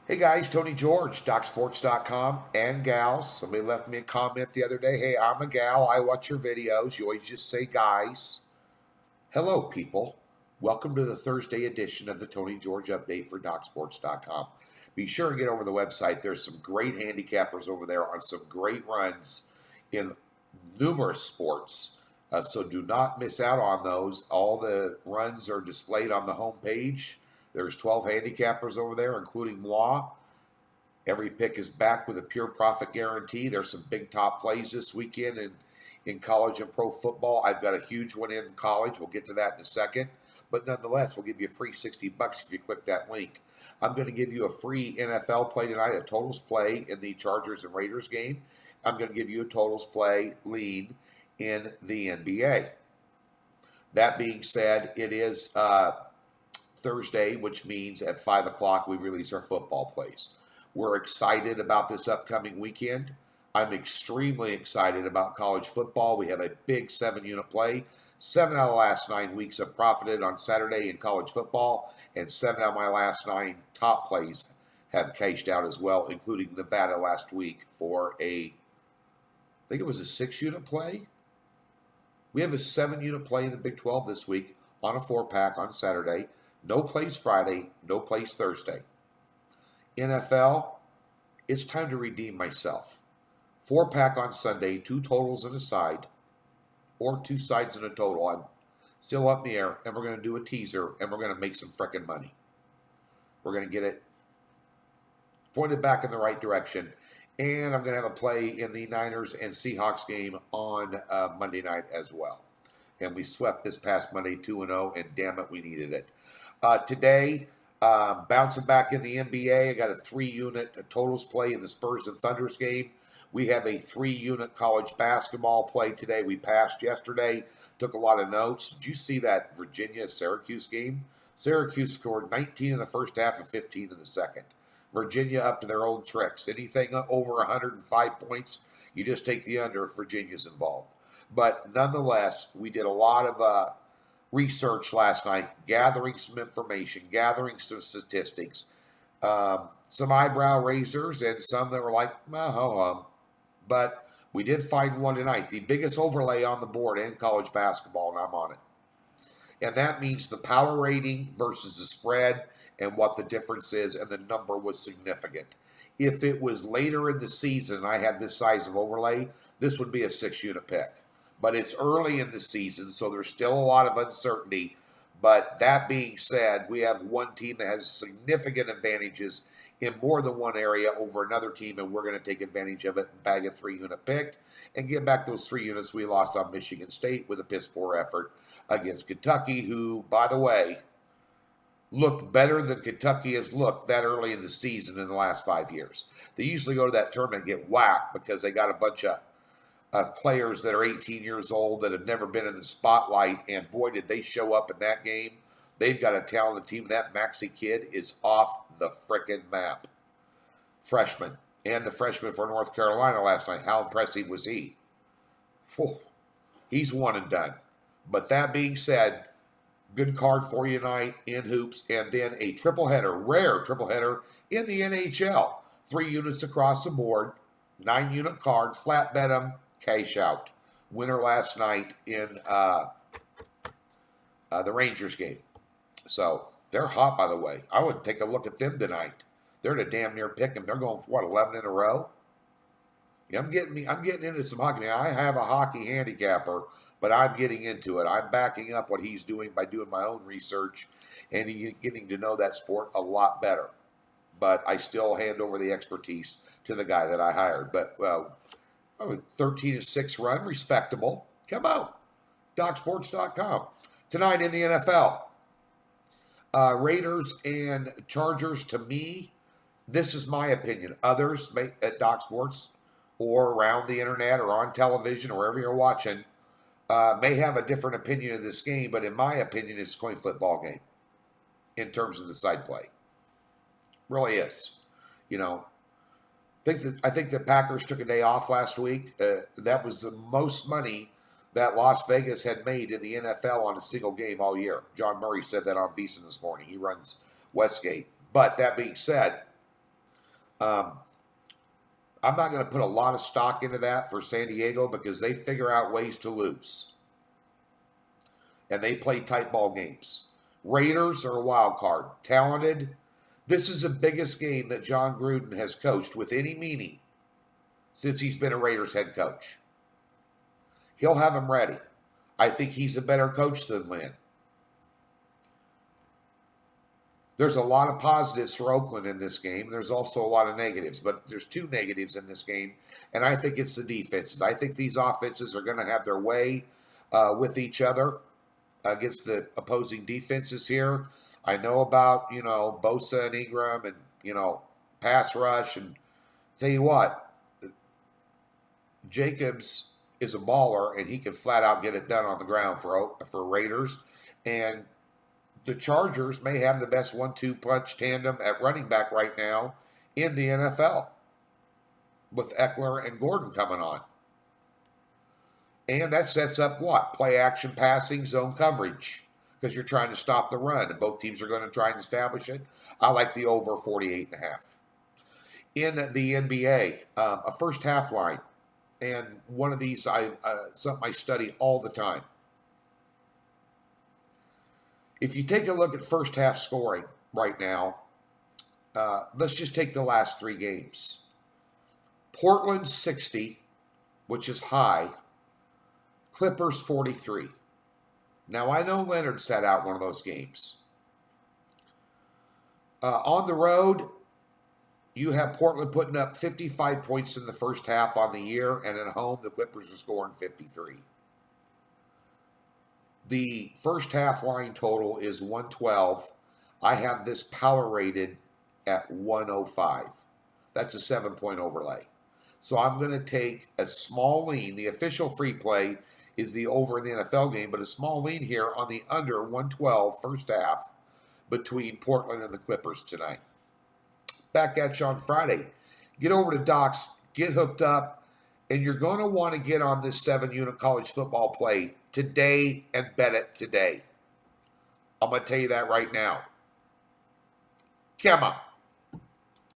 Hey guys, Tony George, DocSports.com, and gals. Somebody left me a comment the other day. Hey, I'm a gal. I watch your videos. You always just say guys. Hello, people. Welcome to the Thursday edition of the Tony George Update for DocSports.com. Be sure and get over the website. There's some great handicappers over there on some great runs in numerous sports. So do not miss out on those. All the runs are displayed on the homepage. There's 12 handicappers over there, including moi. Every pick is backed with a pure profit guarantee. There's some big top plays this weekend in college and pro football. I've got a huge one in college. We'll get to that in a second. But nonetheless, we'll give you a free $60 if you click that link. I'm going to give you a free NFL play tonight, a totals play in the Chargers and Raiders game. I'm going to give you a totals play lean in the NBA. That being said, it is Thursday, which means at 5 o'clock we release our football plays. We're excited about this upcoming weekend. I'm extremely excited about college football. We have a big 7-unit play. 7 out of the last 9 weeks have profited on Saturday in college football, and 7 out of my last 9 top plays have cashed out as well, including Nevada last week for I think it was a 6-unit play. We have a 7-unit play in the Big 12 this week on a 4-pack on Saturday. No plays Friday, no plays Thursday. NFL, it's time to redeem myself. 4-pack on Sunday, 2 totals and a side, or 2 sides and a total. I'm still up in the air, and we're going to do a teaser, and we're going to make some frickin' money. We're going to get it pointed back in the right direction, and I'm going to have a play in the Niners and Seahawks game on Monday night as well. And we swept this past Monday 2-0, and damn it, we needed it. Today, bouncing back in the NBA, I got a 3-unit totals play in the Spurs and Thunders game. We have a 3-unit college basketball play today. We passed yesterday, took a lot of notes. Did you see that Virginia-Syracuse game? Syracuse scored 19 in the first half and 15 in the second. Virginia up to their old tricks. Anything over 105 points, you just take the under if Virginia's involved. But nonetheless, we did a lot of research last night, gathering some information, gathering some statistics, some eyebrow raisers, and some that were like, ho-hum. But we did find one tonight, the biggest overlay on the board in college basketball, and I'm on it. And that means the power rating versus the spread and what the difference is, and the number was significant. If it was later in the season and I had this size of overlay, this would be a 6-unit pick. But it's early in the season, so there's still a lot of uncertainty. But that being said, we have one team that has significant advantages in more than one area over another team, and we're going to take advantage of it and bag a 3-unit pick and get back those 3 units we lost on Michigan State with a piss-poor effort against Kentucky, who, by the way, looked better than Kentucky has looked that early in the season in the last 5 years. They usually go to that tournament and get whacked because they got a bunch of players that are 18 years old that have never been in the spotlight, and boy, did they show up in that game. They've got a talented team. That Maxey kid is off the frickin' map. Freshman. And the freshman for North Carolina last night. How impressive was he? Whew. He's one and done. But that being said, good card for you tonight in hoops, and then a triple header, rare triple header in the NHL. 3 units across the board, 9-unit card, flat bet them, cash out. Winner last night in the Rangers game. So they're hot, by the way. I would take a look at them tonight. They're at a damn near pick 'em. They're going for 11 in a row. Yeah, I'm getting into some hockey. I have a hockey handicapper, but I'm getting into it. I'm backing up what he's doing by doing my own research and getting to know that sport a lot better. But I still hand over the expertise to the guy that I hired. But 13-6 run, respectable. Come on, DocSports.com. Tonight in the NFL, Raiders and Chargers, to me, this is my opinion. Others at Doc Sports or around the internet or on television or wherever you're watching may have a different opinion of this game, but in my opinion, it's a coin flip ball game in terms of the side play. Really is. You know, I think the Packers took a day off last week. That was the most money that Las Vegas had made in the NFL on a single game all year. John Murray said that on VSiN this morning. He runs Westgate. But that being said, Um, I'm not going to put a lot of stock into that for San Diego because they figure out ways to lose. And they play tight ball games. Raiders are a wild card. Talented. This is the biggest game that John Gruden has coached with any meaning since he's been a Raiders head coach. He'll have them ready. I think he's a better coach than Lynn. There's a lot of positives for Oakland in this game. There's also a lot of negatives, but there's two negatives in this game, and I think it's the defenses. I think these offenses are going to have their way with each other against the opposing defenses here. I know about, Bosa and Ingram and, pass rush. And tell you what, Jacobs is a baller, and he can flat out get it done on the ground for Raiders. And the Chargers may have the best 1-2 punch tandem at running back right now in the NFL with Eckler and Gordon coming on. And that sets up what? Play action passing, zone coverage, because you're trying to stop the run, and both teams are going to try and establish it. I like the over 48.5. In the NBA, a first half line, and one of these something I study all the time. If you take a look at first half scoring right now, let's just take the last three games. Portland 60, which is high. Clippers 43. Now, I know Leonard sat out one of those games. On the road, you have Portland putting up 55 points in the first half on the year, and at home, the Clippers are scoring 53. The first half line total is 112. I have this power rated at 105. That's a 7-point overlay. So I'm going to take a small lean. The official free play is the over in the NFL game, but a small lean here on the under 112 first half between Portland and the Clippers tonight. Back at you on Friday. Get over to Docs, get hooked up, and you're going to want to get on this 7-unit college football play today and bet it today. I'm going to tell you that right now. Come on.